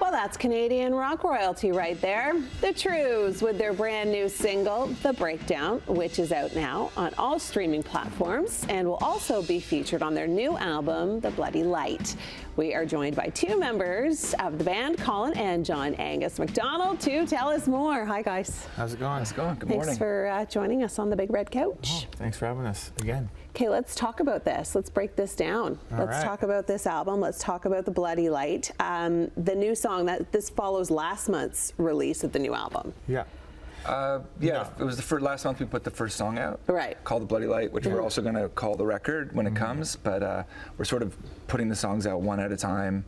Well, that's Canadian rock royalty right there. The Trews with their brand new single, The Breakdown, which is out now on all streaming platforms and will also be featured on their new album, The Bloody Light. We are joined by two members of the band, Colin and John-Angus McDonald, to tell us more. Hi, guys. How's it going? How's it going? Good morning. Thanks for joining us on the Big Red Couch. Oh, thanks for having us again. Okay, let's talk about this. Let's break this down. Let's talk about this album. Let's talk about The Bloody Light. The new song, this follows last month's release of the new album. Yeah. It was the last month we put the first song out. Right. Called The Bloody Light, which we're also going to call the record when it comes. But we're sort of putting the songs out one at a time,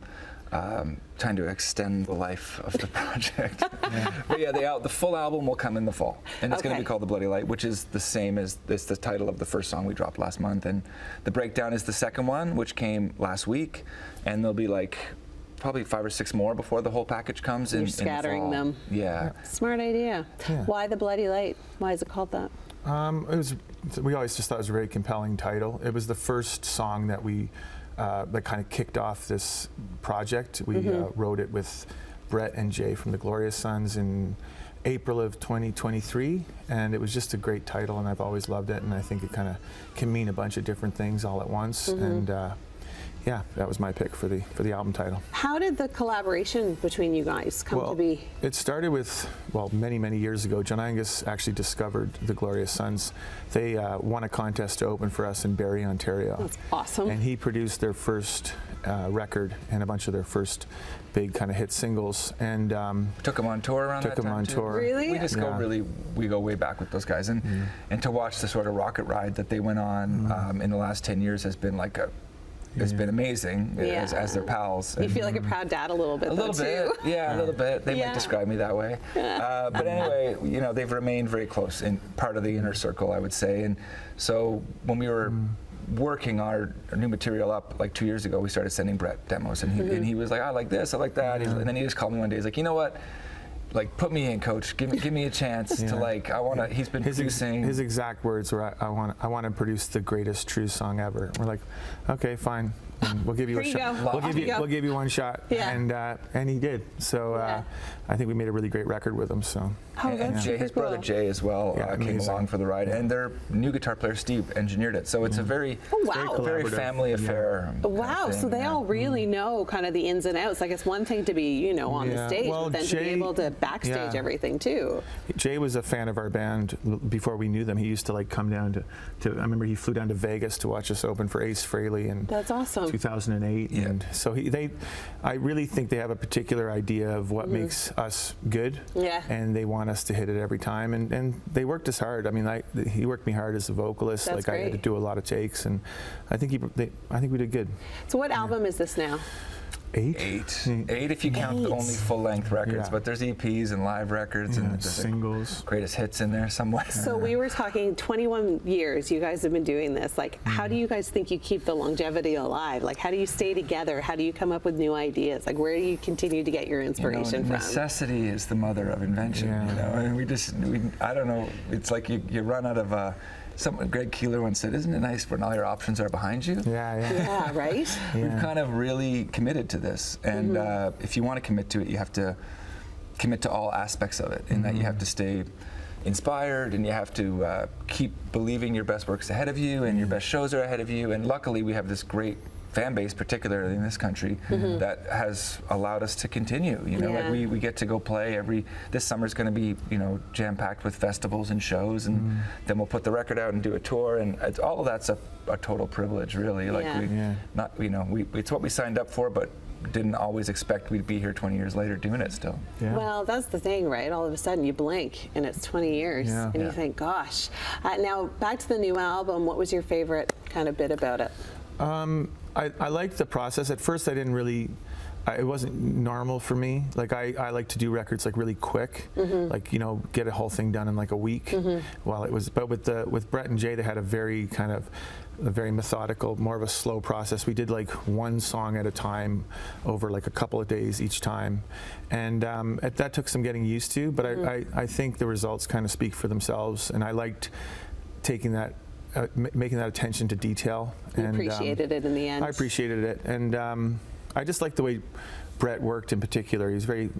trying to extend the life of the project. But yeah, the full album will come in the fall, and it's going to be called The Bloody Light, which is the same as the title of the first song we dropped last month. And The Breakdown is the second one, which came last week, and there'll be like probably 5 or 6 more before the whole package comes. You're scattering in the fall. them. Yeah. Smart idea. Yeah. Why The Bloody Light? Why is it called that? We always just thought it was a very compelling title. It was the first song that that kind of kicked off this project. We wrote it with Brett and Jay from the Glorious Sons in April of 2023, and it was just a great title, and I've always loved it, and I think it kind of can mean a bunch of different things all at once. And yeah, that was my pick for the album title. How did the collaboration between you guys come to be? It started with, many years ago. John-Angus actually discovered the Glorious Sons. They won a contest to open for us in Barrie, Ontario. That's awesome. And he produced their first record and a bunch of their first big kind of hit singles. And took them on tour around that time. Took them on tour. Really? We just we go way back with those guys. And to watch the sort of rocket ride that they went on in the last 10 years has been like it's been amazing as their pals. You feel like a proud dad a little bit, a little bit. They might describe me that way. But anyway, they've remained very close in part of the inner circle, I would say. And so when we were working our new material up like 2 years ago, we started sending Brett demos, and he was like, I like this, I like that. And then he just called me one day. He's like, you know what? Like, put me in, coach. Give me a chance to I want to. He's been producing. His exact words were, I want to produce the greatest Trews song ever. We're like, okay, fine. And we'll give you a shot. We'll give you one shot. Yeah. And he did. So I think we made a really great record with him. So. And Jay, his brother Jay as well came along for the ride, and their new guitar player Steve engineered it. So it's a very family affair. Wow, so they all really know kind of the ins and outs. Like, it's one thing to be on the stage, but then to be able to backstage everything too. Jay was a fan of our band before we knew them. He used to come down to I remember he flew down to Vegas to watch us open for Ace Frehley in That's awesome. 2008. And so I really think they have a particular idea of what makes us good. Yeah. And they want us to hit it every time, and they worked us hard. I mean, he worked me hard as a vocalist. That's I had to do a lot of takes, and I think we did good. So what album is this now? 8 if you count the only full-length records, but there's EPs and live records and singles, greatest hits in there somewhere. So we were talking 21 years you guys have been doing this. Like, how do you guys think you keep the longevity alive? Like, how do you stay together? How do you come up with new ideas? Like, where do you continue to get your inspiration from? Necessity is the mother of invention. And I don't know, it's like you run out of Greg Keeler once said, isn't it nice when all your options are behind you? Yeah, right? We've kind of really committed to this. And if you want to commit to it, you have to commit to all aspects of it. In that you have to stay inspired, and you have to keep believing your best work's ahead of you, and your best shows are ahead of you. And luckily, we have this great fan base, particularly in this country, that has allowed us to continue. Like we get to go play this summer's going to be jam-packed with festivals and shows, and then we'll put the record out and do a tour, and all of that's a total privilege, really. Like it's what we signed up for, but didn't always expect we'd be here 20 years later doing it still. Well, that's the thing, right? All of a sudden you blink and it's 20 years and you think, gosh. Now back to the new album. What was your favorite kind of bit about it? I liked the process. At first I didn't really, it wasn't normal for me. Like I like to do records like really quick, like get a whole thing done in like a week. But with Brett and Jay, they had a very methodical, more of a slow process. We did like one song at a time over like a couple of days each time, and that took some getting used to. But I think the results kind of speak for themselves, and I liked taking that. Making that attention to detail. You appreciated it in the end. I appreciated it, and I just like the way Brett worked in particular. He's very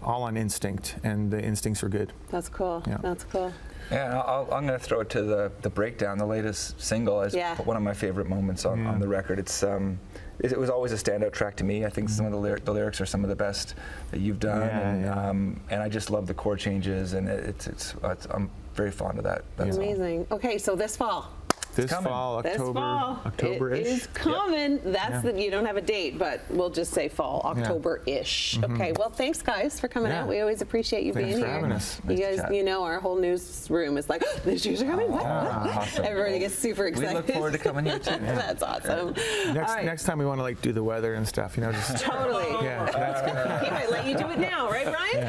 all on instinct, and the instincts are good. That's cool. Yeah. That's cool. Yeah, I'm going to throw it to the breakdown, the latest single, as one of my favorite moments on the record. It was always a standout track to me. I think some of the lyrics are some of the best that you've done, and I just love the chord changes, and I'm very fond of that. Amazing. Okay, so this fall. This fall, October-ish. It is coming. That's you don't have a date, but we'll just say fall, October-ish. Okay, well, thanks, guys, for coming out. We always appreciate you being here. Thanks for having us. You guys, our whole newsroom is like, the shoes are coming. Awesome. Everybody gets super excited. We look forward to coming here, too. That's awesome. Next time we want to do the weather and stuff, just totally. yeah, that's good. He might let you do it now, right, Brian?